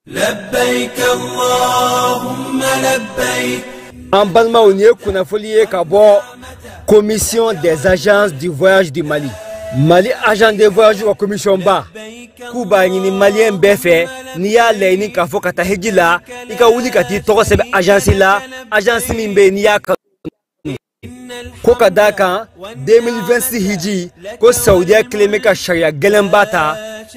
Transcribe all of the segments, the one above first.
لبيك اللهم لبيك. En Balma, on est kunafolié kabo commission des agences du voyage du Mali. Mali agent de voyage ou commission ba. Kuba ni malien befe ni ya le ni kafo kata hejila ika wuli kati toko sebe agence la agence mimbe ni ya ko kadaka 2026 hiji ko Saudiya claimé ka sharia gelembata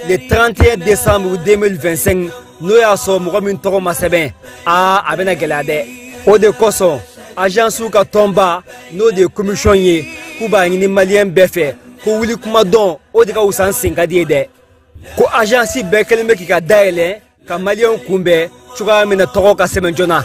le 31 décembre 2025 no ya so mo min toko masebe abena gelade o de koso agence ka tomba no de commission ye kuba ni malien befe ko wuli kuma don o de ka usan singa de ko agence be kelme ki ka daele ka malien kumbe chuga mina toko ka semenjona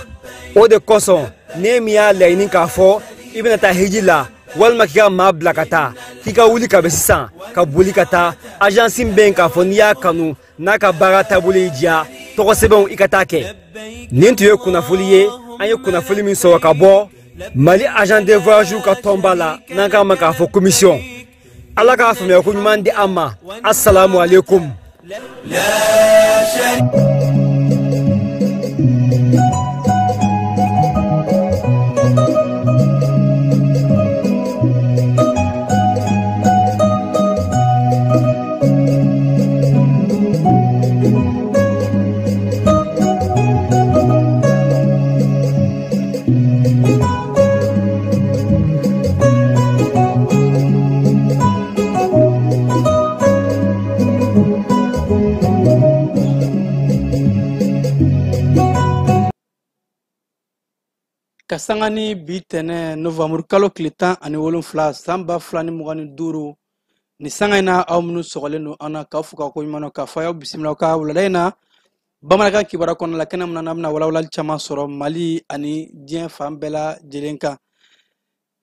o de koso ne miya leini ka fo ibna ta hijila walma ki ka mabla kata ki ka wuli ka besisa ka buli kata agence ben ka fo niya kanu na ka barata buli dia toko sebon ikatake nintu ye kuna fuliye anye kuna fuli min so ka bo Mali agent de voyage ka tombala na ka maka fo commission Allah ka fa me ko nyumande amma assalamu alaikum. Kasangani bitene November kalo klitan ani wolon fla samba flani mugani duru ni sangayna awmunu sogolenu ana kafuka ko yimano ka fayo bismillah ka wuladaina bamanaka kibara kon la kenam nanamna wala chama soro Mali ani dien fambela jelenka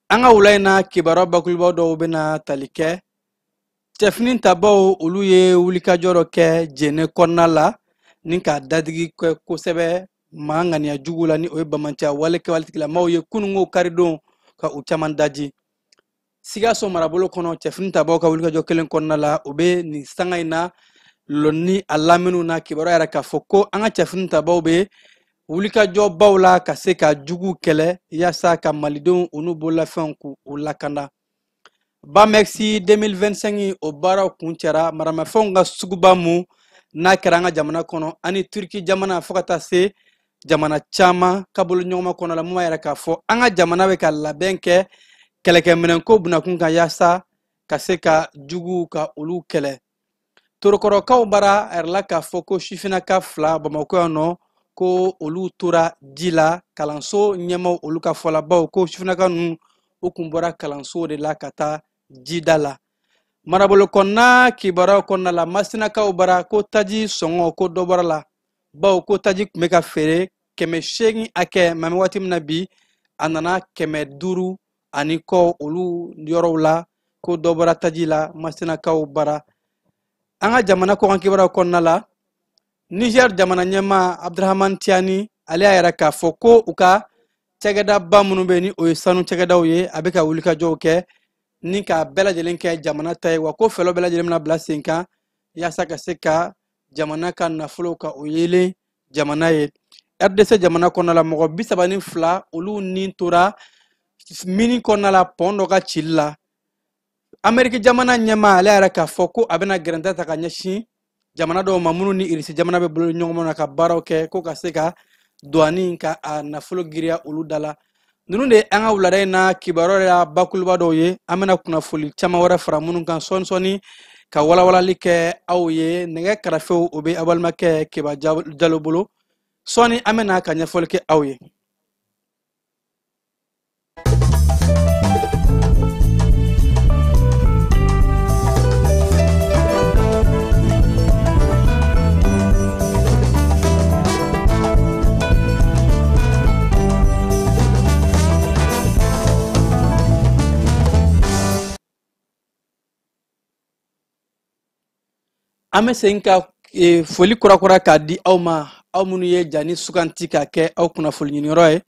anga wulaina kibara bakulba do bena talike tefnin tabaw uluye wulika joro ke jene konnala ninka dadigi ko sebe mangani ya jugula ni oye bamancha wale ke wale tikila mauye kunungo karidon ka uchaman daji siga so marabolo kono chefrinta boka wulika jokelen konna la obe ni sangaina lonni alamenu na kibaro yara ka foko anga chefrinta bawbe wulika jo bawla ka se ka jugu kele yasa ka malidon unu bola fanku ulakanda ba merci 2025 o bara kunchara marama fonga sugubamu na keranga jamana kono ani Turki jamana fokata se jamana chama kabulu nyoma kono la muma yara ka fo anga jamana be ka labenke keleke menen ko buna kun kan yasa ka se ka jugu ka ulu kele torokoro ka bara erla ka fo ko shifina ka fla bamako no ko ulu tura jila kalanso nyema ulu ka fola baw ko shifina ka nu okumbora kalanso de la kata jidala marabolo konna kibara konna la masina ka bara ko taji songo ko dobara la baw ko taji meka fere keme shegi ake mame watim nabi anana keme duru ani ko ulu yorowla ko dobara tajila masina ka bara anga jamana ko kibara konna la Niger jamana nyema Abdurrahman Tiani ali ayara ka foko uka cegeda bamunu beni o sanu cegeda oye abeka wulika joke nika bela jelenke jamana tay wa ko felo bela jelemna blasinka ya saka seka jamana kan nafulo ka oyele jamana ye RDC jamana konna la mogo bisabani fla ulu nintura mini konna la pondo ka chilla Amerika jamana nyema ale ara ka foko abena granda ta ka nyashi jamana do mamunu ni irisi jamana be bulu nyongo na ka baroke ko ka seka douani ka nafulo giria ulu dala nununde anga wulare na kibaro ya bakulba do ye amena kuna fuli chama wara faramunun kan sonsoni ka wala like awye nege karafew obe abalma ke ba jalobulu soni amena ka nyafolke awye ame senka foli kura ka di awma awmunu ye jani sukanti ka ke aw kuna foli nyinoroy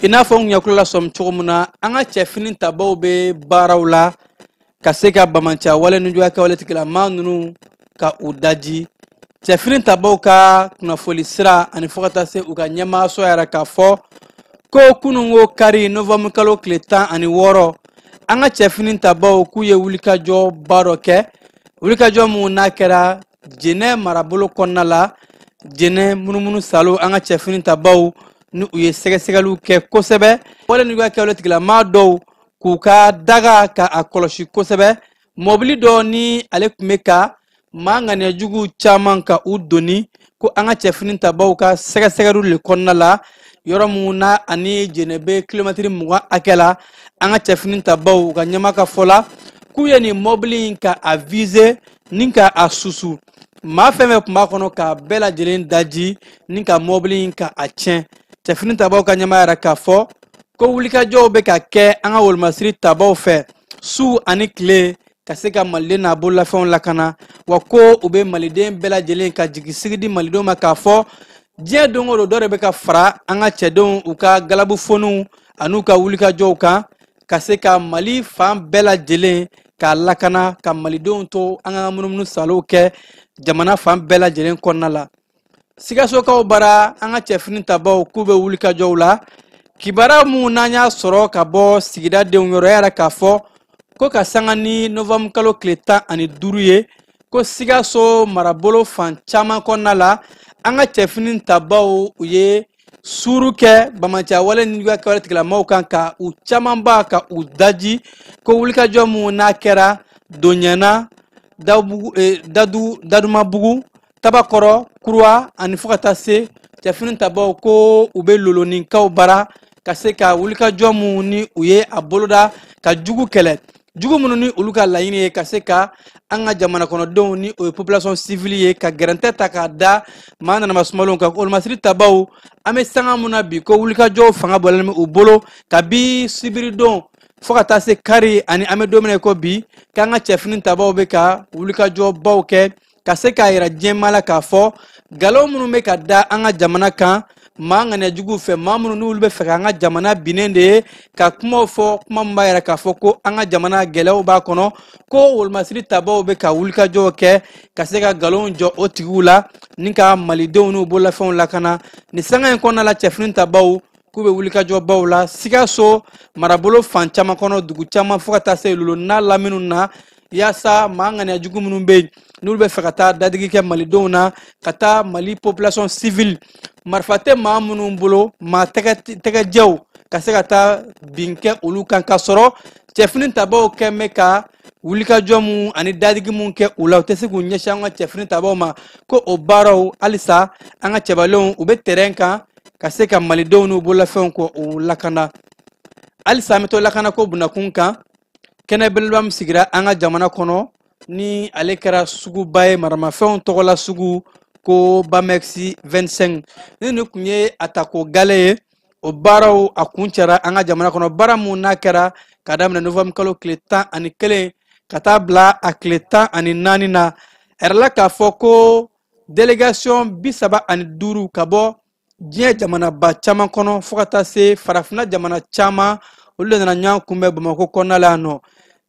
ina fo nyakula som chugumuna anga chefinin tabaw be barawla ka se ka bamancha wala nu ka wala tikila manunu ka udaji cɛfini tabaw ka kunnafoli sira ani fo ka taa se u ka ɲɛmaaso yɛrɛ k'a fɔ ko kunungo kari novembre kalo tile 16 an ka cɛfini tabaw k'u ye wulikajɔ ba dɔ kɛ wulikajɔ mun n'a kɛra Jɛnɛ marabolo kɔnɔna la Jɛnɛ munumunu salo an ka cɛfini tabaw ni u ye sɛgɛsɛgɛliw kɛ kosɛbɛ wale n'u ka kɛwale tigilama dɔw k'u ka daga ka a kɔlɔsi kosɛbɛ mɔbili dɔ ni ale tun bɛ ka maa ŋaniyajugu caman ka u doni ko an ka cɛfini tabaw ka sɛgɛsɛgɛliw le kɔnɔna la yɔrɔ mun na ani Jɛnɛ bɛ kilomɛtiri 20 hakɛ la an ka cɛfini tabaw u ka ɲɛma ka fɔ la k'u ye nin mɔbili in ka a viser ni ka a susu maa fɛn fɛn tun b'a kɔnɔ k'a bɛɛ lajɛlen daji ni ka mɔbili in ka a tiɲɛ cɛfini tabaw ka ɲɛma yɛrɛ k'a fɔ ko wulikajɔw bɛ ka kɛ an ka wolomasiri tabaw fɛ su ani tile ka se ka maliden n'a bololafɛnw lakana wa ko u bɛ maliden bɛɛ lajɛlen ka jigisigi di malidenw ma k'a fɔ diɲɛ don o don dɔ de bɛ ka fara an ka cɛdenw u ka galabu foniw ani u ka wulikajɔw kan ka se ka Mali fan bɛɛ lajɛlen k'a lakana ka malidenw to an ka munumunu salow kɛ jamana fan bɛɛ lajɛlen kɔnɔna la Sikasokaw bara an ka cɛfini tabaw k'u bɛ wulikajɔw la kibaruya mun n'an y'a sɔrɔ ka bɔ sigida denw yɔrɔ yɛrɛ k'a fɔ ko ka sanga ni novembre kalo tile 15 ye ko Sikaso marabolo fan caman kɔnɔna la an ka cɛfini tabaw u ye suuru kɛ bamaciya wale ni ka kɛwale tigilamaw kan ka u camanba ka u daji ko wulikajɔ mun n'a kɛra Donyana Dadumabugu Tabakɔrɔ Kuruwa ani fo ka taa se cɛfini tabaw ko u bɛ loloninkaw bara ka se ka wulikajɔ mun ni u ye a boloda ka jugu kɛlɛ jugu minnu ni olu ka laɲini ye ka se ka an ka jamana kɔnɔdenw ni o ye population civile ye ka gɛrɛntɛ ta k'a da maa nanama sumalenw kan olomasiri tabaw an bɛ sanga mun na bi ko wulikajɔw fanga bɔlen bɛ u bolo kabi sibiridon fo ka taa se kari ani an bɛ don min na ko bi k'an ka cɛfini tabaw bɛ ka wulikajɔbaw kɛ ka se k'a yira diɲɛma la k'a fɔ nkalon minnu bɛ ka da an ka jamana kan maa ŋaniyajuguw fɛ maa minnu n'olu bɛ fɛ k'an ka jamana binnen de ye ka kumaw fɔ kuma min b'a yira k'a fɔ ko an ka jamana gɛlɛyaw b'a kɔnɔ ko wolomasiri tabaw bɛ ka wulikajɔw kɛ ka se ka nkalon jɔ o tigiw la ni ka malidenw n'u bololafɛnw lakana nin sanga in kɔnɔna la cɛfini tabaw k'u bɛ wulikajɔbaw la Sikaso marabolo fan caman kɔnɔ dugu caman fo ka taa se Lolo n'a laminiw na yaasa maa ŋaniyajugu minnu bɛ yen n'olu bɛ fɛ ka taa dadigi kɛ malidenw na ka taa Mali population civile marifa tɛ maa minnu bolo maa tɛgɛjɛw ka se ka taa bin kɛ olu kan ka sɔrɔ cɛfini tabaw kɛn bɛ ka wulikajɔ mun ani dadigi mun kɛ u la u tɛ se k'u ɲɛsin an ka cɛfini tabaw ma ko o baaraw halisa an ka cɛbalenw u bɛ terrain kan ka se ka malidenw n'u bololafɛnw ko u lakana halisa an bɛ to lakana ko bunakun kan kɛnɛ belebeleba min sigira an ka jamana kɔnɔ ni ale kɛra suguba ye maramafɛnw tɔgɔla sugu ko Bamex 25 ni nin kun ye a ta ko gale ye o baaraw a kun cɛra an ka jamana kɔnɔ baara mun n'a kɛra ka daminɛ novembre kalo tile 11 ka taa bila a tile 14 na ɛrɛla k'a fɔ ko délégation 35 ka bɔ diɲɛ jamanaba caman kɔnɔ fo ka taa se farafina jamana caman olu de nana ɲɔgɔn kunbɛn Bamako kɔnɔna la yan nɔ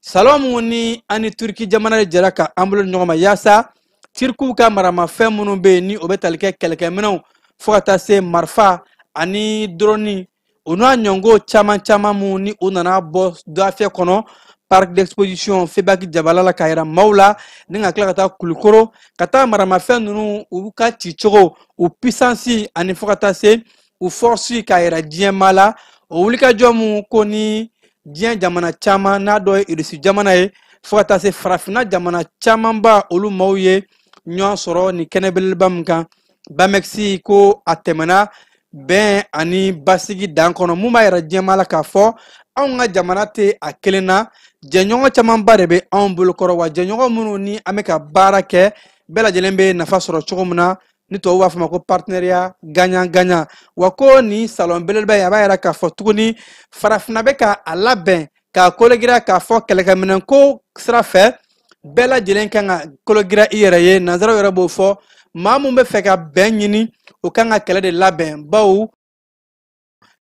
salon mun ni ani Turki jamana de jɛra ka an bolo ɲɔgɔn ma yaasa Turkiw ka maramafɛn minnu bɛ yen ni o bɛ tali kɛ kɛlɛkɛminɛnw fo ka taa se marifa ani drone o n'a ɲɔngo caman mun ni o nana bɔ dafɛ kɔnɔ parc d'exposition Febaki Jabala la ka yira maaw la ni ka tila ka taa Kulikoro ka taa maramafɛn ninnu u ka ci cogo u puissance ani fo ka taa se u force ka yira diɲɛma la o wulikajɔ mun ko ni diɲɛ jamana caman n'a dɔ ye Irisi jamana ye fo ka taa se farafina jamana camanba olu maaw ye ɲɔgɔn sɔrɔ ni kɛnɛ belebeleba min kan Bamex ko a tɛmɛna bɛn ani basigi dan kɔnɔ mun b'a yira diɲɛma la k'a fɔ anw ka jamana tɛ a kelen na jɛɲɔgɔn camanba de bɛ anw bolokɔrɔ wa jɛɲɔgɔn minnu ni an bɛ ka baara kɛ bɛɛ lajɛlen bɛ nafa sɔrɔ cogo min na ni tubabuw b'a fɔ ma ko partenariat gagnant-gagnant wa ko ni salon belebeleba ye a b'a yira k'a fɔ tuguni farafina bɛ ka a labɛn k'a kologira k'a fɔ kɛlɛkɛminɛnko sira fɛ bɛɛ lajɛlen kan ka kologira i yɛrɛ ye nanzaraw yɛrɛ b'o fɔ maa mun bɛ fɛ ka bɛn ɲini o kan ka kɛlɛ de labɛn bawo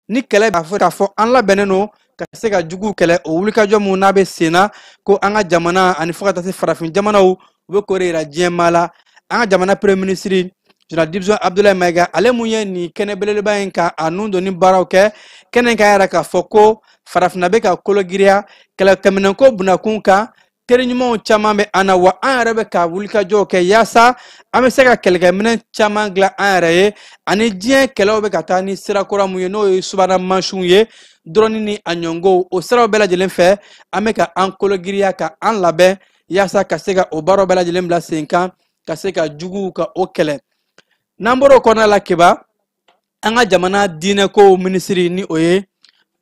ni kɛlɛ b'a fɔ k'a fɔ an labɛnnen don ka se ka juguw kɛlɛ o wulikajɔ mun n'a bɛ sen na ko an ka jamana ani fo ka taa se farafin jamanaw u bɛ k'o de yira diɲɛma la an jamana premier ministre General Dibson Abdoulaye Maiga ale mun ye ni kɛnɛ belebeleba in ka a nun doni baaraw kɛ kɛnɛ ka yɛrɛ k'a fɔ ko farafina bɛ ka kologiriya kɛlɛkɛminɛnko bunakun kan teri ɲumanw caman bɛ an na wa an yɛrɛ bɛ ka wulikajɔw kɛ yaasa an bɛ se ka kɛlɛkɛminɛn caman dilan an yɛrɛ ye ani diɲɛ kɛlɛw bɛ ka taa ni sira kura mun ye n'o ye subahana mansinw ye dɔrɔni ni a ɲɔngow o siraw bɛɛ lajɛlen fɛ an bɛ ka an kologiriya ka an labɛn yaasa ka se ka o baaraw bɛɛ lajɛlen bila sen kan ka se ka juguw ka o kɛlɛ n'an bɔra o kɔnɔna la keba an ka jamana diinɛko minisiri ni o ye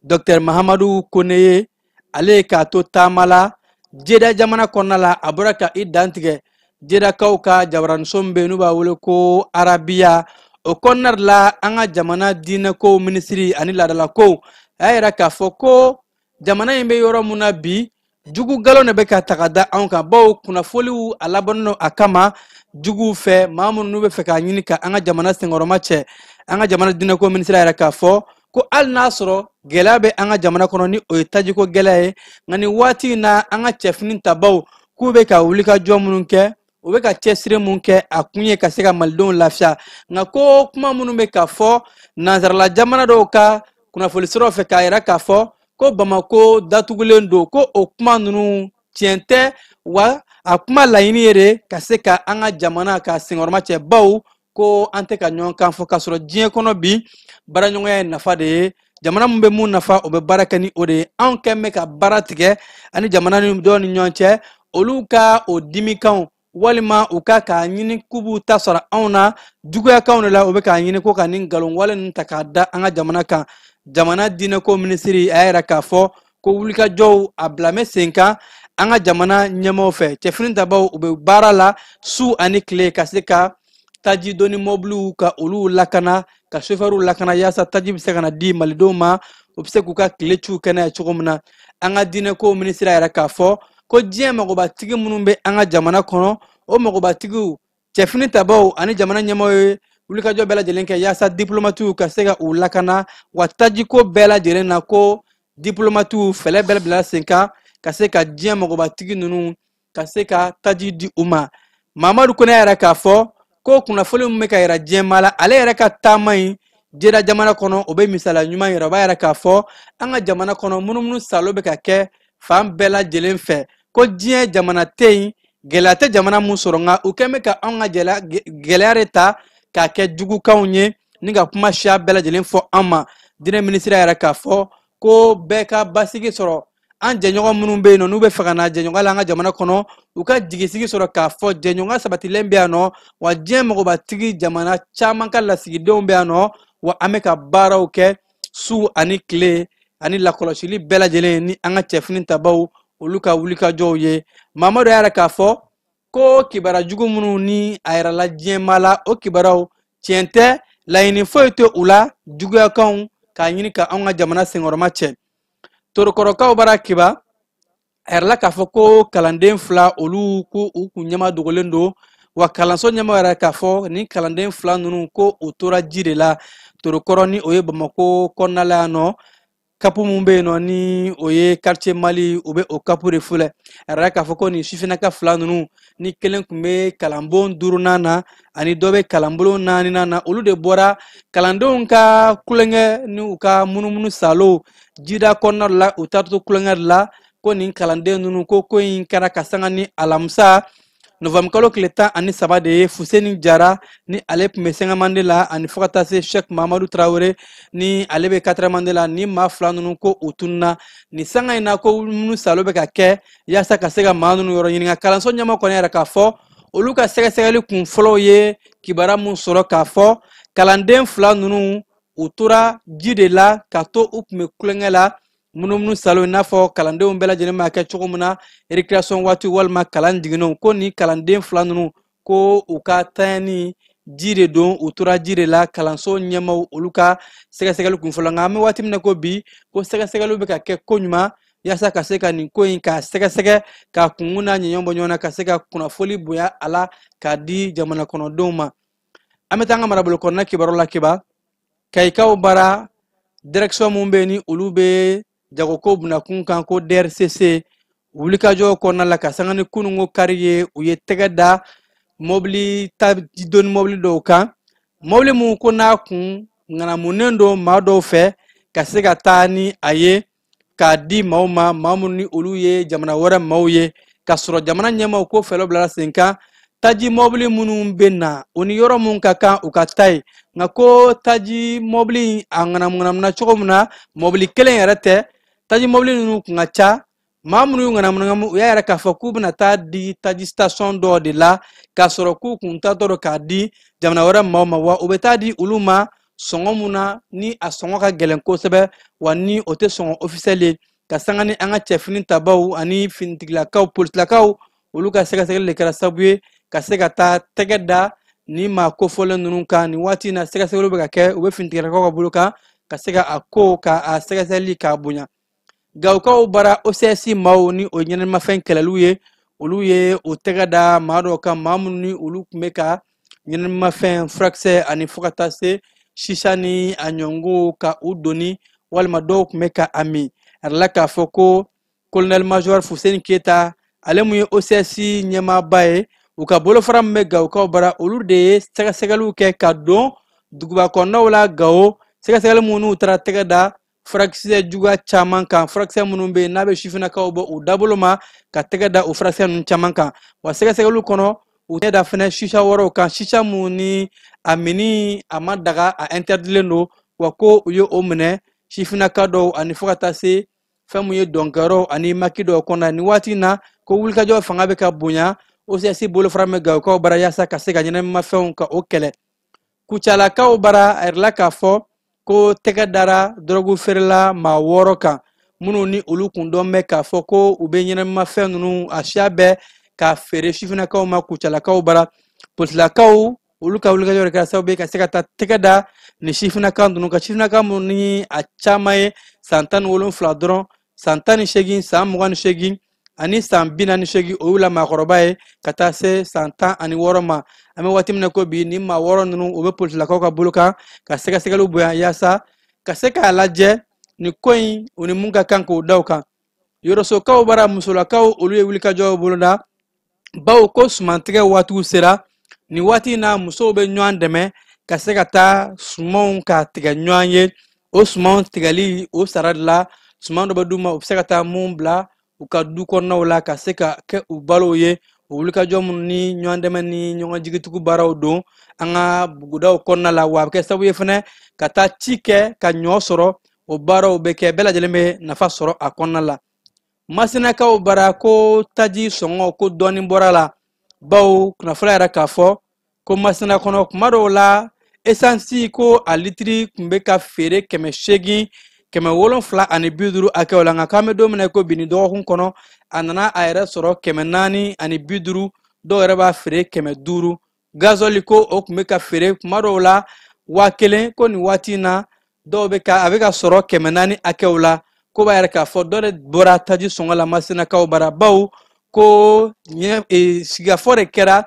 Dr Mahamadu Kone ye ale k'a to taama la Jeda jamana kɔnɔna la a bɔra ka i dantigɛ Jedakaw ka jabaraninso min bɛ yen n'u b'a wele ko Arabiya o kɔnɔna la an ka jamana diinɛko minisiri ani laadalakow a y'a yira k'a fɔ ko jamana in bɛ yɔrɔ mun na bi jugu galon de bɛ ka ta ka da anw kan bawo kunnafoniw a labɔnnen a kama juguw fɛ maa minnu n'u bɛ fɛ k'a ɲini ka an ka jamana senkɔrɔma cɛ an ka jamana diinɛko minisiri yɛrɛ k'a fɔ ko hali n'a sɔrɔ gɛlɛya bɛ an ka jamana kɔnɔ ni o ye tajiko gɛlɛya ye nka nin waati in na an ka cɛfini tabaw k'u bɛ ka wulikajɔ minnu kɛ u bɛ ka cɛsiri mun kɛ a kun ye ka se ka malidenw lafiya nka ko kuma minnu bɛ ka fɔ nanzarala jamana dɔw ka kunnafoni siraw fɛ k'a yira k'a fɔ ko Bamako datugulen don ko o kuma ninnu tiɲɛ tɛ wa a kuma laɲini ye de ka se ka an ka jamana ka senkɔrɔma cɛ baw ko an tɛ ka ɲɔgɔn kan fɔ k'a sɔrɔ diɲɛ kɔnɔ bi baaraɲɔgɔnya ye nafa de ye jamana mun bɛ mun nafa o bɛ baara kɛ ni o de ye anw kɛn bɛ ka baara tigɛ ani jamana dɔw ni ɲɔgɔn cɛ olu ka o dimikanw walima u ka k'a ɲini k'u b'u ta sɔrɔ anw na juguyakanw de la u bɛ k'a ɲini ko ka nin nkalon wale ninnu ta k'a da an ka jamana kan jamana diinɛko minisiri a y'a yira k'a fɔ ko wulikajɔw a bilamɛ sen kan an ka jamana ɲɛmaaw fɛ cɛfini tabaw u bɛ baara la su ani tile ka se ka taji doni mobiliw ka olu lakana ka chauffeurw lakana yaasa taji bɛ se ka na di malidenw ma u bɛ se k'u ka tile ciw kɛnɛ cogo min na an ka diinɛko minisiri a yɛrɛ k'a fɔ ko diɲɛ magobatigi minnu bɛ an ka jamana kɔnɔ o magobatigiw cɛfini tabaw ani jamana ɲɛmaaw ye wulikajɔ bɛɛ lajɛlen kɛ yaasa diplomatiw ka se ka u lakana wa tajiko bɛɛ lajɛlen na ko diplomatiw fɛlɛ bɛɛ bila sen kan ka se ka diɲɛ magobatigi ninnu ka se ka taji di u ma Mamadu Kone yɛrɛ k'a fɔ ko kunnafoni min bɛ ka yira diɲɛma la ale yɛrɛ ka taama in Jeda jamana kɔnɔ o bɛ misaliya ɲuman yira o b'a yɛrɛ k'a fɔ an ka jamana kɔnɔ munumunu salo bɛ ka kɛ fan bɛɛ lajɛlen fɛ ko diɲɛ jamana tɛ yen gɛlɛya tɛ jamana mun sɔrɔ nka u kɛn bɛ ka anw ka gɛlɛya de ta k'a kɛ jugukanw ye ni ka kuma siya bɛɛ lajɛlen fɔ an ma diinɛ minisiri yɛrɛ k'a fɔ ko bɛɛ ka basigi sɔrɔ an jɛɲɔgɔn minnu bɛ yen nɔ n'u bɛ fɛ ka na jɛɲɔgɔnya la an ka jamana kɔnɔ u ka jigisigi sɔrɔ k'a fɔ jɛɲɔgɔnya sabatilen bɛ yan nɔ wa diɲɛ magobatigi jamana caman ka lasigidenw bɛ yan nɔ wa an bɛ ka baaraw kɛ su ani tile ani lakɔlɔsili bɛɛ lajɛlen ni an ka cɛfini tabaw olu ka wulikajɔw ye Mamadu yɛrɛ k'a fɔ ko kibaruya jugu minnu ni a yirala diɲɛma la o kibaruyaw tiɲɛ tɛ laɲini foyi tɛ u la juguyakanw k'a ɲini ka anw ka jamana senkɔrɔma cɛ torokɔrɔkaw bara kiba a yɛrɛla k'a fɔ ko kalanden fila olu ko u kun ɲɛma dogolen don wa kalanso ɲɛma yɛrɛ k'a fɔ ni kalanden fila ninnu ko u tora ji de la torokɔrɔ ni o ye Bamako kɔnɔna la yan nɔ kapu mun bɛ yen nɔ ni o ye quartier Mali u bɛ o kapu de filɛ a yɛrɛ k'a fɔ ko nin sifinnaka fila ninnu ni kelen tun bɛ kalanbon 4nan na ani dɔ bɛ kalanbolo 4nan na olu de bɔra kalandenw ka kulonkɛ ni u ka munumunu salo jida kɔnɔna la u taara to kulonkɛ de la ko nin kalanden ninnu ko in kɛra ka sanga ni alamisa novembre kalo tile 13 de ye Fuseni Jara ni ale tun bɛ sɛngɛmande la ani fo ka taa se Sheikh Mahamadu Traore ni ale bɛ 4mande la ni maa fila ninnu ko u tununa ni sanga in na ko minnu salo bɛ ka kɛ yaasa ka se ka maa ninnu yɔrɔ ɲini kalanso ɲɛmɔgɔ kɔni yɛrɛ k'a fɔ olu ka sɛgɛsɛgɛli kun fɔlɔw ye kibaruya mun sɔrɔ k'a fɔ kalanden fila ninnu u tora ji de la ka to u tun bɛ kulonkɛ la munumunu salo in n'a fɔ kalandenw bɛɛ lajɛlen b'a kɛ cogo min na récréation waati walima kalan jiginnenw ko ni kalanden fila ninnu ko u ka tayani ji de don u tora ji de la kalanso ɲɛmaaw olu ka sɛgɛsɛgɛli kun fɔlɔ nka an bɛ waati min na ko bi ko sɛgɛsɛgɛliw bɛ ka kɛ ko ɲuman yaasa ka se ka nin ko in k'a sɛgɛsɛgɛ k'a kungun n'a ɲɛɲɔgɔn bɔ ɲɔgɔn na ka se ka kunnafoni bonya a la k'a di jamana kɔnɔdenw ma an bɛ taa an ka marabolo kɔnɔna kibaru la kiba kayikaw bara direction mun bɛ ni olu bɛ jagoko bunakun kan ko DRCC wulikajɔ kɔnɔna la ka sanga ni kununko kari ye u ye tɛgɛ da mobili ta don mobili do kan mobili mu ko na kun ngana munendo ma do fe ka se ka taa ni aye ka di mauma mamuni olu ye jamana wara mauye ka soro jamana nyama ko felo bla senka taji mobili munu benna oni yoro mun ka kan u ka tai ngako taji mobili angana munamna chogomuna mobili kelen yarate taji mobili nu ngacha mamunu ngana munamu ya yara ka faku na ta di taji station do de la ka soro ku kunta do ka di jamana wara mauma wa ubeta di uluma songomuna ni a songo ka gelen ko sebe wani ote songo officiel ka sangani anga chefini tabaw ani fintigla kaw police kaw ulu ka sega sega le kara sabuye ka sega ta tegeda ni ma ko fole nunun ka ni wati na sega sega lo be ka ke ube fintigla kaw ka buluka ka sega akko ka a sega seli ka bunya gaw kaw bara OCC maw ni o nyenen ma fen kelaluye ulu ye o tegeda maro ka mamuni ulu kumeka nyenen ma fen fraxe ani fukata se shisha ni anyongo ka udoni walma dok meka ami arlaka foko colonel major Fuseni Keta alemu ye OCC nyama bae uka bolo faram mega uka bara ulude sega segalu ke kadon duguba konna wala gawo sega segalu munu utara tegada fraxe juga chaman kan fraxe munu be nabe shifina ka obo udaboloma ka tegada u fraxe nun chaman kan wa sega segalu kono uteda fene shisha woro kan shisha muni amini amadaga a interdileno wako uyo omne shifina kado ani fokata se femu ye donkaro ani makido kona ni wati na ko wulka jo fanga be ka bunya o se si bolo frame ga ko bara yasa ka se ga nyene ma feun ka okele kuchala ka bara erla ka fo ko tega dara drogu ferla ma woroka munu ni ulukun do me ka fo ko ube nyene ma feunu ashabe ka fere shifina ka ma kuchala ka bara potla ka uluka jore ka sabe ka seka ta tegada ni shifina ka ndunu ka shifina ka muni achamaye santan wolon fladron santan shegin samugan shegin ani sambina ni shegi oula makorobaye kata se santan ani woroma ame watimna ko bi ni ma woro nunu obe potla ka buluka ka seka seka lu boya yasa ka seka laje ni koyin oni munga kanko dawka yoro so ka bara musula ka oluye wulika jo bulunda bawo ko sumantige watu sera ni wati na muso be nywan deme ka se ka ta sumon ka tiga nywan ye o sumon tigali o saradla sumon do baduma o se ka ta mumbla u ka du ko nawla ka se ka ke u balo ye o wulika jom ni nywan deme ni nyonga jigituku baraw do anga bugudaw konna la wa ke sabu ye fene ka ta chike ka nyosoro o baraw be ke bela jeleme nafa soro a konna la masina ka o bara ko taji songo ko doni borala bawo kuna fala yara ka fo ko masina kono kumado la esansi ko a litri kumbe ka fere keme shegi keme wolon fla ani biduru ake wala nga kame do mena ko bini do hun kono anana ayra soro keme nani ani biduru do reba fere keme duru gazoli ko o kumbe ka fere kumado la wakele ko ni watina do be ka aveka soro keme nani ake wala ko ba yara ka fo do de bora taji songo la masina ka bara bawo ko siga fore kera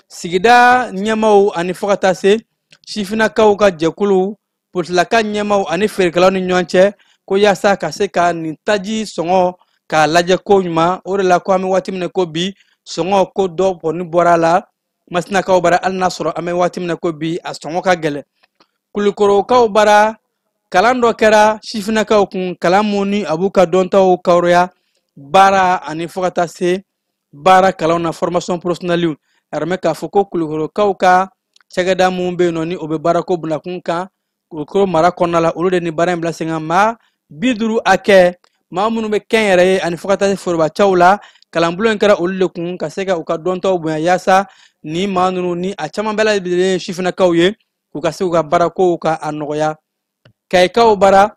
sigida nyamau ani fokata se shifina kaw ka jekulu potla ka nyamau ani ferkala ni nyonche ko yasa ka se ka ni taji songo ka laje ko nyuma ore la ko ami watimne ko bi songo ko do poni borala masna kaw bara al nasro ame watimne ko bi a songo ka gele kulikoro kaw bara kalando kera shifina kaw kun kalamoni abuka dontaw kawroya bara ani fokata se bara kalona formation professionnelle arme ka foko kulukoro kauka chagada mumbe noni obe barako buna kunka kulukoro mara konala ulude ni bara mbla senga ma biduru ake ma munu be kenyere ani fokata forba chawla kalambulo enkara ulude kun kaseka uka donto buya yasa ni manunu ni achama bela bidele shifina kauye ukase uka barako uka anoya kai kau bara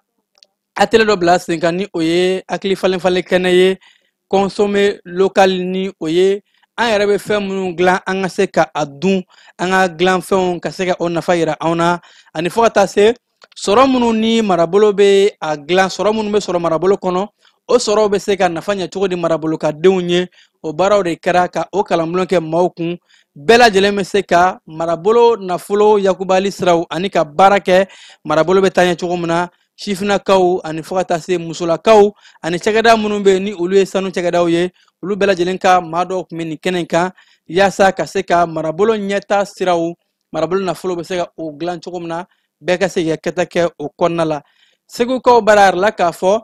atele do bla senga ni oye akli falen kenaye consommer local ni oye an yɛrɛ bɛ fɛn minnu dilan an ka se ka a dun an ka dilan fɛnw ka se ka o nafa yira anw na ani fo ka taa se sɔrɔ minnu ni marabolo bɛ a dilan sɔrɔ minnu bɛ sɔrɔ marabolo kɔnɔ o sɔrɔw bɛ se ka nafa ɲɛ cogo di marabolo ka denw ye o baaraw de kɛra ka o kalanbulon kɛ maaw kun bɛɛ lajɛlen bɛ se ka marabolo nafolo yakubali siraw ani ka baara kɛ marabolo bɛ taa ɲɛ cogo min na sifinakaw ani fo ka taa se musolakaw ani cɛkɛda minnu bɛ ni olu ye sanu cɛkɛdaw ye olu bɛɛ lajɛlen ka maa dɔw tun bɛ nin kɛnɛ kan yaasa ka se ka marabolo ɲɛta siraw marabolo nafolo bɛ se ka o dilan cogo min na bɛɛ ka se ka kɛta kɛ o kɔnɔna la segukaw bara la k'a fɔ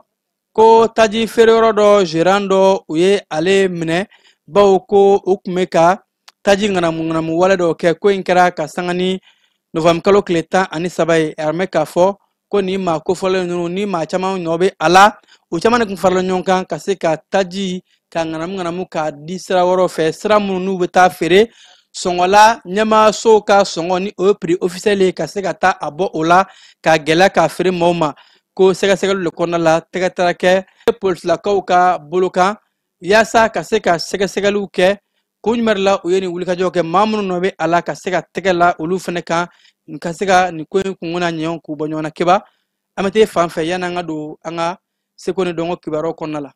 ko taji feereyɔrɔ dɔ gérant dɔ u ye ale minɛ bawo ko u tun bɛ ka taji ŋanamu wale dɔ kɛ ko in kɛra ka sanga ni novembre kalo tile 13 ye a mɛ k'a fɔ ko ni maa kofɔlen ninnu ni maa caman ɲɔ bɛ a la u caman de tun farala ɲɔgɔn kan ka se ka taji ka ŋanamu k'a di sira wɛrɛw fɛ sira minnu n'u bɛ taa feere sɔngɔla ɲɛmaasow ka sɔngɔ ni o ye prix officiel ye ka se ka taa a bɔ o la ka gɛlɛya k'a feere maaw ma ko sɛgɛsɛgɛliw de kɔnɔna la tɛgɛ taara kɛ polisilakaw ka bolo kan yaasa ka se ka sɛgɛsɛgɛliw kɛ ko jumɛn de la u ye nin wulikajɔw kɛ maa minnu nɔ bɛ a la ka se ka tɛgɛ la olu fana kan ka se ka nin ko in kun na ɲɛw k'u bɔ ɲɔgɔn na keba an bɛ taa fan fɛ yanni an ka don an ka seko ni dɔnko kibaruyaw kɔnɔna la.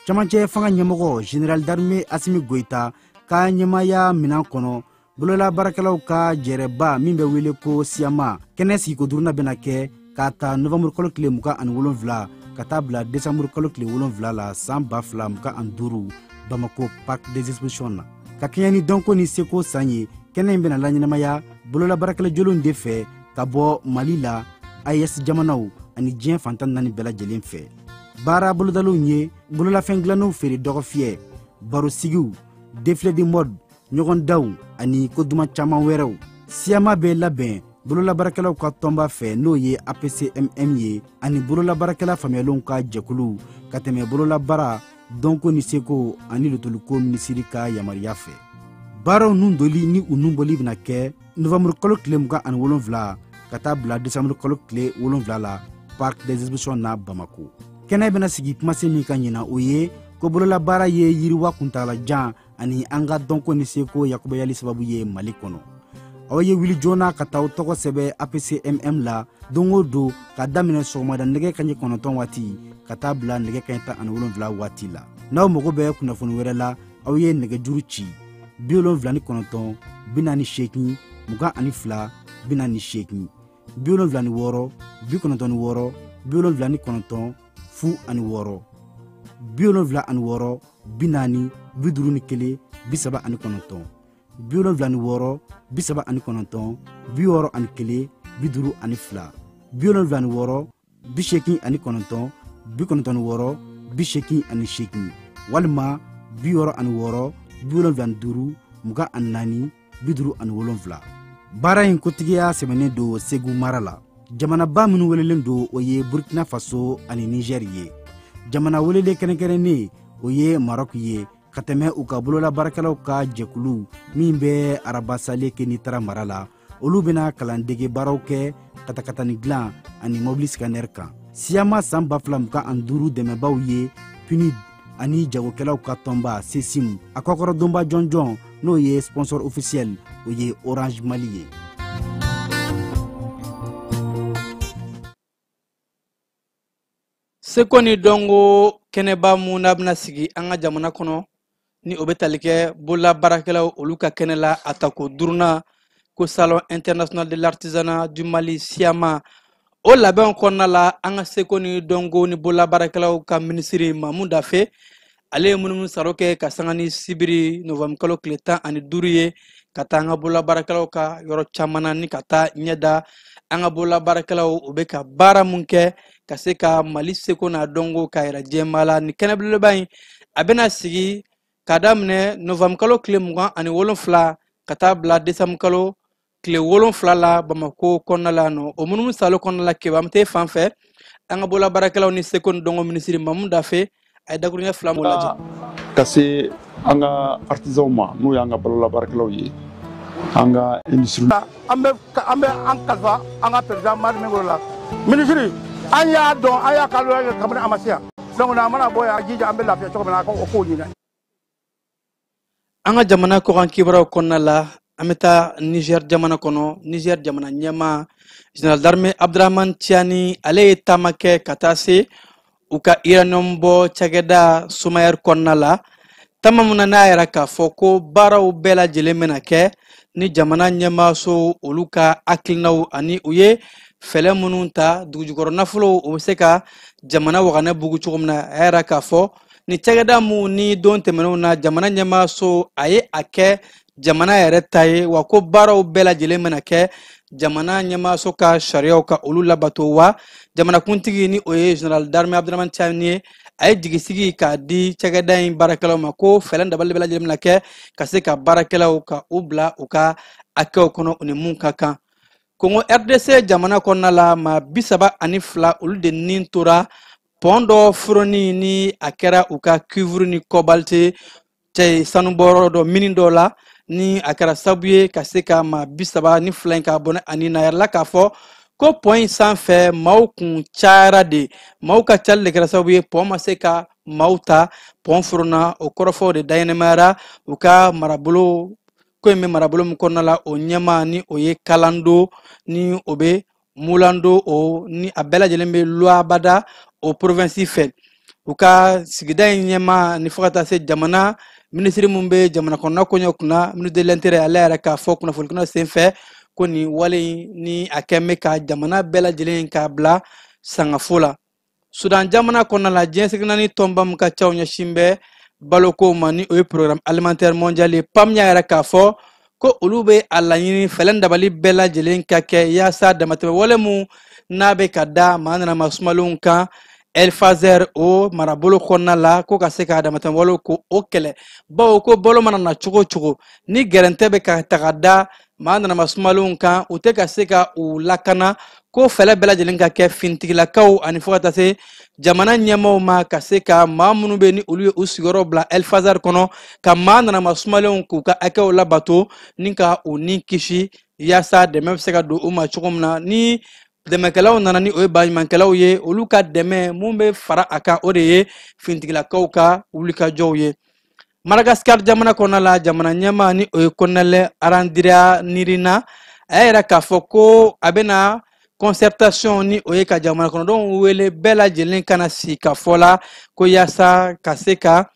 camancɛ fanga ɲɛmɔgɔ général d'armée Assimi Goïta ka ɲɛmaya minan kɔnɔ bolola baarakɛlaw ka jɛrɛba min bɛ wele ko siyama kɛnɛ sigiko duruna bɛna kɛ k'a ta novembre kalo tile 27 ka taa bila décembre kalo tile 7 la san 2025 Bamako Parc des Expositions na ka kɛɲɛ ni dɔnko ni seko san ye kɛnɛ in bɛna laɲɛnamaya bolola baarakɛla jolenw de fɛ ka bɔ Mali la AES jamanaw ani diɲɛ fantan 4 bɛɛ lajɛlen fɛ baara bolodaliw ye bololafɛn dilanniw feere dɔgɔfiyɛ barosigiw défilé de mode ɲɔgɔn daw ani ko duman caman wɛrɛw siyama bɛ labɛn bolola baarakɛlaw ka tɔnba fɛ n'o ye APCMM ye ani bolola baarakɛla faamuyalenw ka jɛkulu ka tɛmɛ bolola baara dɔnko ni seko ani lutuliko minisiri ka yamariya fɛ baaraw nun doli ni u nun bɔli bɛna kɛ novembre kalo tile 27 ka taa bila décembre kalo tile 7 la Parc des Expositions na Bamako kɛnɛ bɛna sigi kumase min ka ɲina o ye ko bolola baara ye yiriwa kuntagalajan ani an ka dɔnko ni seko yakubayali sababu ye Mali kɔnɔ aw ye wili joona ka taa tɔgɔ sɛbɛ APCMM la don o don ka daminɛ sɔgɔmada nɛgɛ kaɲɛ 9 waati ka taa bila nɛgɛ kaɲɛ 17 waati la n'aw mago bɛ kunnafoni wɛrɛ la aw ye nɛgɛjuru ci 79 48 22 42 48 76 96 79 fu ani wɔɔrɔ 76 40 51 39 76 76 39 61 52 72 76 89 96 98 walima 66 75 24 57 baara in kotigiya sɛbɛnnen don Segu mara la jamanaba minnu welelen don o ye Burkina Faso ani Niger ye jamana welele kɛrɛnkɛrɛnnen o ye Maroc ye ka tɛmɛ u ka bolola baarakɛlaw ka jɛkulu min bɛ arabasale kɛ ni tara mara la olu bɛna kalandege baaraw kɛ katakatani dilan ani mobili scanner kan siyama san 2025 dɛmɛbaw ye PNUD ani jagokɛlaw ka tɔnba CESIM a kɔkɔrɔdonba jɔnjɔn n'o ye sponsor officiel o ye Orange Mali ye. Seko ni dɔnko kɛnɛba mun n'a bɛna sigi an ka jamana kɔnɔ ni o bɛ tali kɛ bolola baarakɛlaw olu ka kɛnɛ la a tako duruna ko salon international de l'artisanat du Mali siyama o labɛnw kɔnɔna la an ka seko ni dɔnko ni bolola baarakɛlaw ka minisiri Mamu Dafe ale ye munumunu saro kɛ ka sanga ni sibiri novembre kalo tile 15 ye ka taa an ka bolola baarakɛlaw ka yɔrɔ caman na ni ka taa ɲɛda an ka bolola baarakɛlaw u bɛ ka baara mun kɛ ka se ka Mali seko n'a dɔnko ka yɛrɛ jɛma la ni kɛnɛbelebeleba in a bɛna sigi ka daminɛ novembre kalo tile 27 ka taa bila décembre kalo tile 7 la Bamako kɔnɔna la nɔ o munumunu salo kɔnɔna la keba an bɛ taa fan fɛ an ka bolola baarakɛlaw ni seko ni dɔnko minisiri Mamu Dafe a ye dakuruɲɛ 2 m'o lajɛ ka se an ka artisanw ma n'o y'an ka balola baarakɛlaw ye an ka industrie an bɛ an kalifa an ka président Madi Mengolo la ministre an y'a dɔn an y'a kalo kɛ kabini a ma se yan donc a mana bɔ yan a jija an bɛ lafiya cogo min na a k'o ɲinɛ an ka jamana kɔkan kibaruyaw kɔnɔna la an bɛ taa Niger jamana kɔnɔ Niger jamana ɲɛmaa général d'armée Abdraman Tiani ale ye taama kɛ ka taa se u ka uranium bɔ cakɛda Somayɛri kɔnɔna la tamamuna n'a yɛrɛ k'a fɔ ko baaraw bɛɛ lajɛlen bɛna kɛ ni jamana ɲɛmaaso olu ka hakilinaw ani u ye fɛlɛ minnu ta dugujukɔrɔ nafolo o bɛ se ka jamana waganɛ bugu cogo min na a yɛrɛ k'a fɔ ni cɛkɛda mun ni don tɛmɛnenw na jamana ɲɛmaaso a ye a kɛ jamana yɛrɛ ta ye wa ko baaraw bɛɛ lajɛlen bɛna kɛ jamana ɲɛmaaso ka sariyaw ka olu labato wa jamanakuntigi ni o ye General d'Armée Abdramane Tiani ye a ye jigisigi k'a di cɛkɛda in baarakɛlaw ma ko fɛlɛ dabali bɛɛ lajɛlen bɛna kɛ ka se ka baarakɛlaw ka u bila u ka hakɛw kɔnɔ u ni mun ka kan Congo RDC jamana kɔnɔna la maa 32 olu de nin tora pɔn dɔ furoni ni a kɛra u ka cuivre ni cobalt cɛ sanubɔyɔrɔ dɔ mini dɔ la ni a kɛra sababu ye ka se ka maa 32 in ka bɔnɛ ani na yɛrɛ la k'a fɔ ko pɔn in sanfɛ maaw kun cayara de maaw ka cali de kɛra sababu ye pɔn ma se ka maaw ta pɔn furuna o kɔrɔfɔw de dayɛnɛmayara u ka marabolo ko in bɛ marabolo min kɔnɔna la o ɲɛma ni o ye kalando ni o bɛ mulando o ni a bɛɛ lajɛlen bɛ luabada o province fɛ u ka sigida in ɲɛma ni fo ka taa se jamana minisiri mun bɛ jamana kɔnɔna koɲɛ kunna ministre de l'intérieur ale yɛrɛ k'a fɔ kunnafoni senfɛ ko nin wale ni a kɛn bɛ ka jamana bɛɛ lajɛlen k'a bila sangafo la Sudan jamana kɔnɔna la diɲɛ segin naani tɔnba mun ka ca ɲɛsin bɛ baloko ma ni o ye programme alimentaire mondial ye PAM yɛrɛ k'a fɔ ko olu bɛ a laɲini fɛlɛn dabali bɛɛ lajɛlen ka kɛ yaasa damatɛmɛ wale mun n'a bɛ ka da maa nana masumalenw kan El Fazer o marabolo kɔnɔna la ko ka se ka damatɛmɛ wale ko o kɛlɛ bawo ko balo mana na cogo cogo ni gɛrɛntɛ bɛ ka taga da maa nana masumalenw kan u tɛ ka se ka u lakana ko fɛlɛ bɛɛ lajɛlen ka kɛ fintigilakaw ani fo ka taa se jamana ɲɛmaaw ma ka se ka maa minnu bɛ ni olu ye u sigiyɔrɔ bila El Fazer kɔnɔ ka maa nana masumalenw k'u ka hakɛw labato ni ka u ni kisi yaasa dɛmɛ bɛ se ka don u ma cogo min na ni dɛmɛkɛlaw nana ni o ye baɲumankɛlaw ye olu ka dɛmɛ mun bɛ fara a kan o de ye fintigilakaw ka wulikajɔw ye Madagascar jamana kɔnɔna la jamana ɲɛmaa ni o ye Colonel Arandria Nirina a yɛrɛ k'a fɔ ko a bɛna concertation ni o ye ka jamana kɔnɔdenw wele bɛɛ lajɛlen kana sigi ka fɔ la ko yaasa ka se ka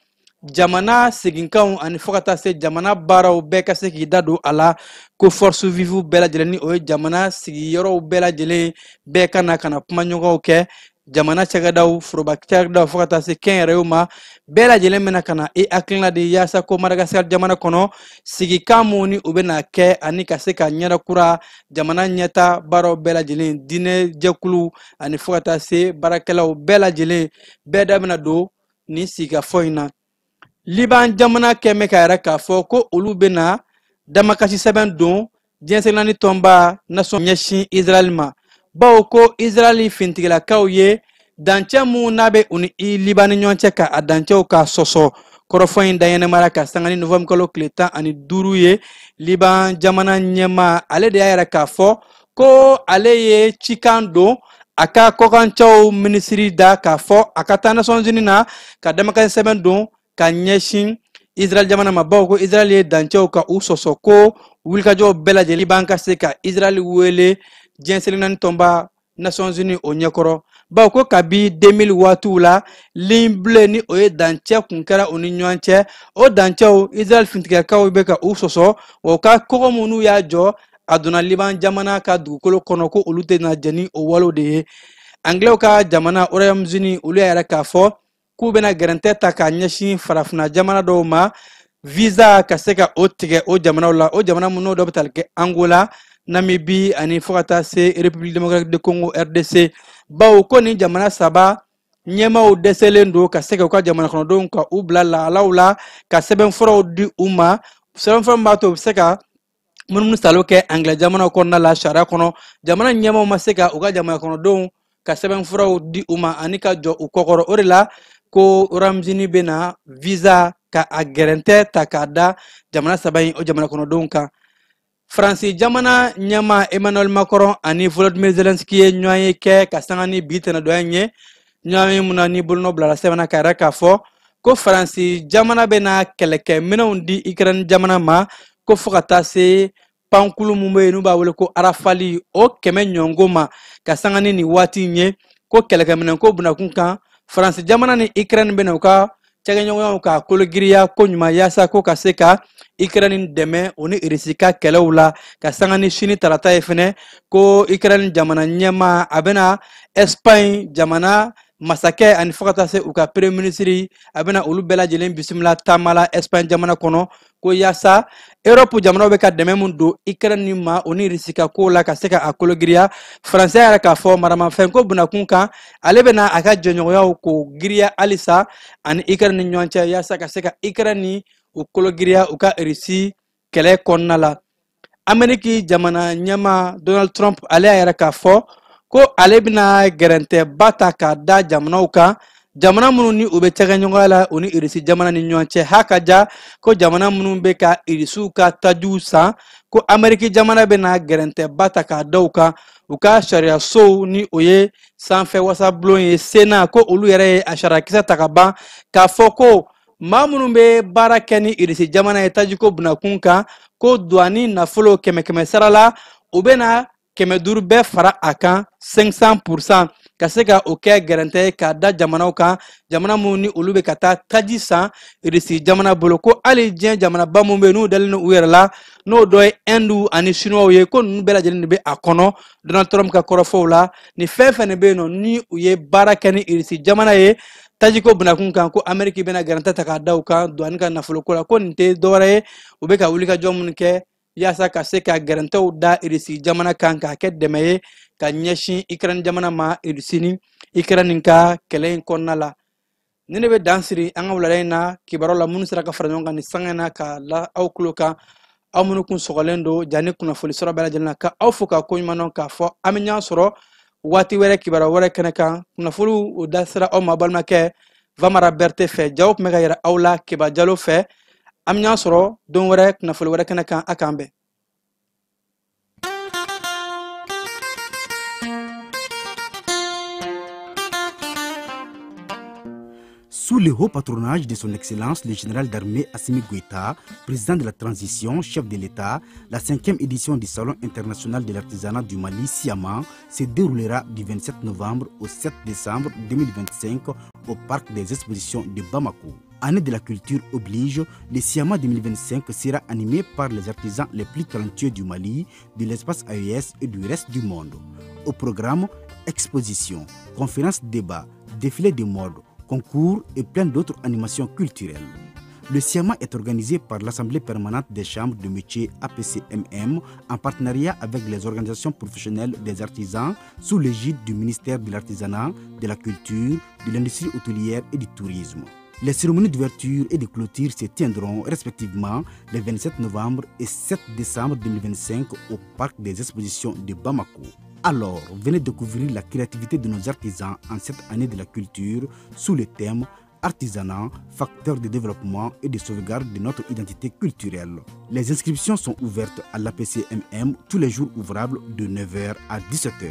jamana seginkanw ani fo ka taa se jamana baaraw bɛɛ ka se k'i da don a la ko force vive bɛɛ lajɛlen ni o ye jamana sigiyɔrɔw bɛɛ lajɛlen bɛɛ kana kuma ɲɔgɔnw kɛ jamana cɛkɛdaw foroba cɛkɛdaw fo ka taa se kɛnyɛrɛyew ma bɛɛ lajɛlen bɛna ka na i hakilina de yaasa ko Madagascar jamana kɔnɔ sigikan mun ni u bɛna kɛ ani ka se ka ɲɛdakura jamana ɲɛta baaraw bɛɛ lajɛlen diinɛ jɛkulu ani fo ka taa se baarakɛlaw bɛɛ lajɛlen bɛɛ da bɛna don ni sigikafɔ in na Liban jamana kɛmɛ ka yɛrɛ k'a fɔ ko olu bɛna damakasi sɛbɛn don diɲɛ segin naani tɔnba nation ɲɛsin Israel ma bawo ko Israel fintigilakaw ye dancɛ mun n'a bɛ u ni Liban ni ɲɔgɔn cɛ ka a dancɛw ka sɔsɔ kɔrɔfɔ in dayɛnɛmara ka sanga ni novembre kalo tile 15 ye Liban jamana ɲɛma ale de y'a yɛrɛ k'a fɔ ko ale ye cikan don a ka kɔkancɛw minisiri da k'a fɔ a ka taa Nations Unies na ka damakasi sɛbɛn don ka ɲɛsin Israel jamana ma bawo ko Israel ye dancɛw ka u sɔsɔ ko wulikajɔw bɛɛ lajɛlen b'an ka se ka Israel wele diɲɛ segin naani tɔnba Nations Unies o ɲɛkɔrɔ bawo ko kabi 2000 waatiw la ligne bleue ni o ye dancɛ kun kɛra u ni ɲɔgɔn cɛ o dancɛw Israel fintigilakaw bɛ ka u sɔsɔ wa u ka kɔgɔ minnu y'a jɔ a donna Liban jamana ka dugukolo kɔnɔ ko olu tɛ na jɛni o walew de ye Anglais ka jamana Royaume-Uni olu yɛrɛ k'a fɔ k'u bɛna gɛrɛntɛ ta ka ɲɛsin farafina jamana dɔw ma visa ka se ka o tigɛ o jamanaw la o jamana minnu dɔ bɛ tali kɛ Angola Namibie ani fo ka taa se République démocratique de Congo RDC bawo ko ni jamana saba ɲɛmaaw dɛsɛlen don ka se ka u ka jamana kɔnɔdenw ka u bila lahalaw la ka sɛbɛnfuraw di u ma sɛbɛnfura min b'a to u bɛ se ka munumunu salo kɛ Anglais jamanaw kɔnɔna la sariya kɔnɔ jamana ɲɛmaaw ma se ka u ka jamana kɔnɔdenw ka sɛbɛnfuraw di u ma ani ka jɔ u kɔkɔrɔ o de la ko Royaume-Uni bɛna visa ka a gɛrɛntɛ ta k'a da jamana saba in o jamana kɔnɔdenw kan Faransi jamana ɲɛma Emmanuel Macron ani Volodymyr Zelensky ye ɲɔgɔn ye kɛ ka sanga ni bi tɛnɛdɔnya ɲɛ ɲɔgɔn ye mun na ni bolonɔ bilala sɛbɛnna ka yɛrɛ k'a fɔ ko Faransi jamana bɛna kɛlɛkɛminɛnw di Ukraine jamana ma ko fo ka taa se pankulu mun bɛ yen n'u b'a wele ko Arafali o 100 ɲɔngo ma ka sanga ni nin waati in ye ko kɛlɛkɛminɛnko bunakun kan Faransi jamana ni Ukraine bɛna u ka cɛgɛɲɔgɔnyaw ka kologiriya ko ɲuman yaasa ko ka se ka Ukraine dɛmɛ o ni Russie ka kɛlɛw la ka sanga ni sini tarata ye fɛnɛ ko Ukraine jamana ɲɛma a bɛna Espagne jamana masakɛ ani fo ka taa se u ka premier ministre a bɛna olu bɛɛ lajɛlen bisimila taama la Espagne jamana kɔnɔ ko yaasa Europe jamanaw bɛ ka dɛmɛ mun don Ukraine ma o ni Russie ka ko la ka se ka a kologiriya Français yɛrɛ k'a fɔ maramafɛn ko bunakun kan ale bɛna a ka jɛɲɔgɔnyaw ko giriya halisa ani Ukraine ni ɲɔgɔn cɛ yaasa ka se ka Ukraine ni u kologiriya u ka Russie kɛlɛ kɔnɔna la Amérique jamana ɲɛma Donald Trump ale yɛrɛ k'a fɔ ko ale bɛna gɛrɛntɛba ta k'a da jamanaw kan jamana minnu ni u bɛ cɛgɛɲɔgɔnya la o ni Russie jamana ni ɲɔgɔn cɛ ha ka ja ko jamana minnu bɛ ka Russiw ka tajiw san ko Amérique jamana bɛna gɛrɛntɛba ta k'a da u kan u ka sariyasow ni o ye sanfɛ wasabulon ye Sénat ko olu yɛrɛ ye a sariyakisɛ ta ka ban k'a fɔ ko maa minnu bɛ baara kɛ ni Russie jamana ye tajiko bunakun kan ko douane nafolo kɛmɛ sara la u bɛna 500 bɛɛ fara a kan 500% ka se ka o kɛ gɛrɛntɛ ye k'a da jamanaw kan jamana minnu ni olu bɛ ka taa taji san Russie jamana bolo ko hali diɲɛ jamanaba minnu bɛ yen n'u dalen don u yɛrɛ la n'o dɔ ye Inde ani Chinois ye ko ninnu bɛɛ lajɛlen de bɛ a kɔnɔ Donald Trump ka kɔrɔfɔw la ni fɛn fɛn de bɛ yen nɔ ni u ye baara kɛ ni Russie jamana ye tajiko bunakun kan ko Amérique bɛna gɛrɛntɛ ta k'a da u kan douane ka nafoloko la ko nin tɛ dɔwɛrɛ ye u bɛ ka wulikajɔ minnu kɛ yaasa ka se ka gɛrɛntɛw da Russie jamana kan k'a kɛ dɛmɛ ye ka ɲɛsin Ukraine jamana ma Russie ni Ukraine ka kɛlɛ in kɔnɔna la ni ne bɛ dan siri an ka wulada in na kibaruw la minnu sera ka fara ɲɔgɔn kan ni sanga in na ka la aw tulo kan aw minnu kun sɔgɔlen don ja ni kunnafoni sɔrɔ bɛɛ lajɛlen na ka aw fo ka ko ɲuman dɔn k'a fɔ an bɛ ɲɔgɔn sɔrɔ waati wɛrɛ kibaruya wɛrɛ kɛnɛ kan kunnafoniw o da sera aw ma balimakɛ Vamara Berté fɛ jaw tun bɛ ka yɛrɛ aw la Keba Jalo fɛ am ɲa sɔrɔ don wɛrɛ kunnafoni wɛrɛ kɛnɛ kan a k'an bɛn. Sous le haut patronage de son Excellence le général d'armée Assimi Goïta, président de la transition, chef de l'État, la 5e édition du Salon international de l'artisanat du Mali, Siama, se déroulera du 27 novembre au 7 décembre 2025 au Parc des Expositions de Bamako. Année de la culture oblige, le Siama 2025 sera animé par les artisans les plus talentueux du Mali, de l'espace AES et du reste du monde. Au programme, expositions, conférences, débats, défilés de mode, concours et plein d'autres animations culturelles. Le Siama est organisé par l'Assemblée permanente des chambres de métiers APCMM en partenariat avec les organisations professionnelles des artisans sous l'égide du ministère de l'Artisanat, de la Culture, de l'Industrie hôtelière et du Tourisme. Les cérémonies d'ouverture et de clôture se tiendront respectivement le 27 novembre et 7 décembre 2025 au Parc des Expositions de Bamako. Alors, venez découvrir la créativité de nos artisans en cette année de la culture sous le thème artisanat, facteur de développement et de sauvegarde de notre identité culturelle. Les inscriptions sont ouvertes à l'APCMM tous les jours ouvrables de 9h à 17h.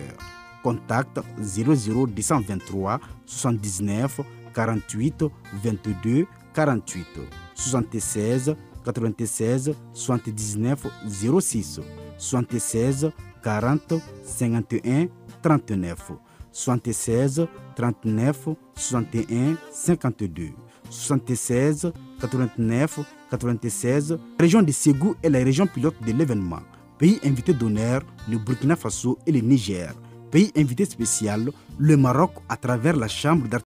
Contact 00223 79 48 22 48 76 96 79 06 76 40 51 39 76 39 61 52 76 89 96. Région de Ségou est la région pilote de l'événement. Pays invité d'honneur, le Burkina Faso et le Niger. Pays invité spécial, le Maroc à travers la Chambre d'artisanat